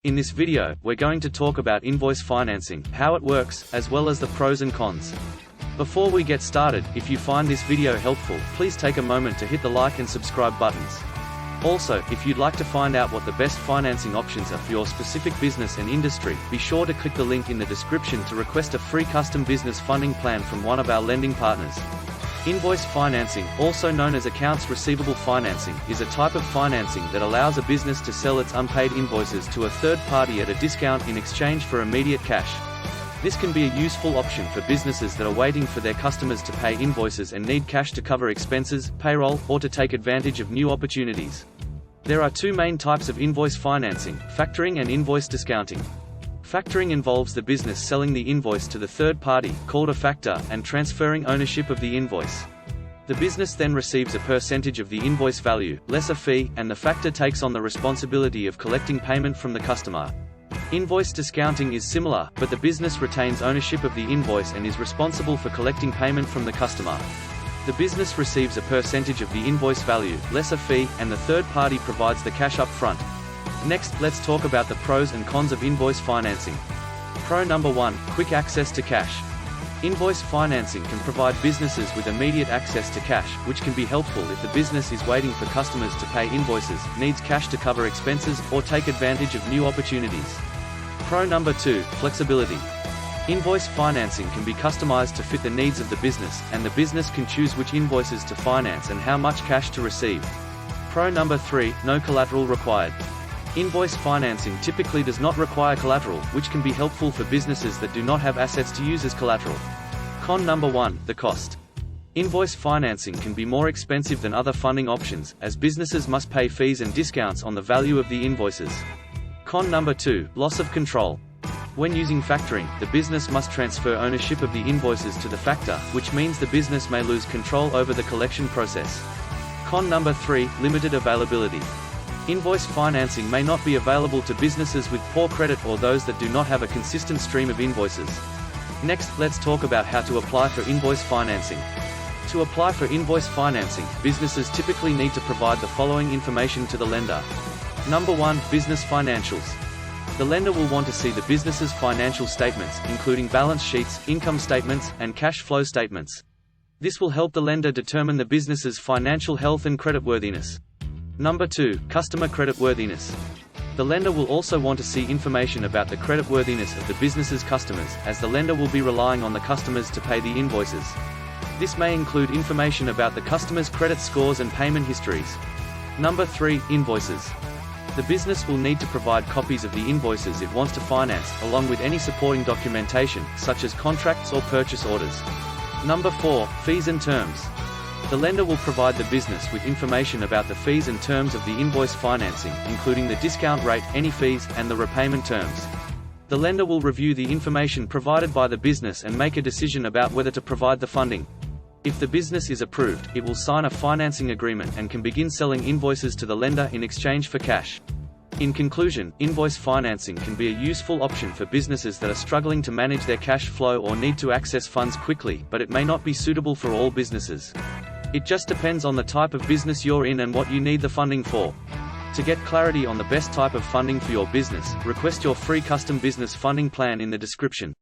In this video, we're going to talk about invoice financing, how it works, as well as the pros and cons. Before we get started, if you find this video helpful, please take a moment to hit the like and subscribe buttons. Also, if you'd like to find out what the best financing options are for your specific business and industry, be sure to click the link in the description to request a free custom business funding plan from one of our lending partners. Invoice financing, also known as accounts receivable financing, is a type of financing that allows a business to sell its unpaid invoices to a third party at a discount in exchange for immediate cash. This can be a useful option for businesses that are waiting for their customers to pay invoices and need cash to cover expenses, payroll, or to take advantage of new opportunities. There are two main types of invoice financing: factoring and invoice discounting. Factoring involves the business selling the invoice to the third party, called a factor, and transferring ownership of the invoice. The business then receives a percentage of the invoice value, less a fee, and the factor takes on the responsibility of collecting payment from the customer. Invoice discounting is similar, but the business retains ownership of the invoice and is responsible for collecting payment from the customer. The business receives a percentage of the invoice value, less a fee, and the third party provides the cash up front. Next, let's talk about the pros and cons of invoice financing. Pro number 1: quick access to cash. Invoice financing can provide businesses with immediate access to cash, which can be helpful if the business is waiting for customers to pay invoices, needs cash to cover expenses, or take advantage of new opportunities. Pro number 2: flexibility. Invoice financing can be customized to fit the needs of the business, and the business can choose which invoices to finance and how much cash to receive. Pro number 3: no collateral required. Invoice financing typically does not require collateral, which can be helpful for businesses that do not have assets to use as collateral. Con number 1: the cost. Invoice financing can be more expensive than other funding options, as businesses must pay fees and discounts on the value of the invoices. Con number 2: loss of control. When using factoring, the business must transfer ownership of the invoices to the factor, which means the business may lose control over the collection process. Con number 3: limited availability. Invoice financing may not be available to businesses with poor credit or those that do not have a consistent stream of invoices. Next, let's talk about how to apply for invoice financing. To apply for invoice financing, businesses typically need to provide the following information to the lender. Number 1: business financials. The lender will want to see the business's financial statements, including balance sheets, income statements, and cash flow statements. This will help the lender determine the business's financial health and creditworthiness. Number 2: customer creditworthiness. The lender will also want to see information about the creditworthiness of the business's customers, as the lender will be relying on the customers to pay the invoices. This may include information about the customer's credit scores and payment histories. Number 3: invoices. The business will need to provide copies of the invoices it wants to finance, along with any supporting documentation, such as contracts or purchase orders. Number 4: fees and terms. The lender will provide the business with information about the fees and terms of the invoice financing, including the discount rate, any fees, and the repayment terms. The lender will review the information provided by the business and make a decision about whether to provide the funding. If the business is approved, it will sign a financing agreement and can begin selling invoices to the lender in exchange for cash. In conclusion, invoice financing can be a useful option for businesses that are struggling to manage their cash flow or need to access funds quickly, but it may not be suitable for all businesses. It just depends on the type of business you're in and what you need the funding for. To get clarity on the best type of funding for your business, request your free custom business funding plan in the description.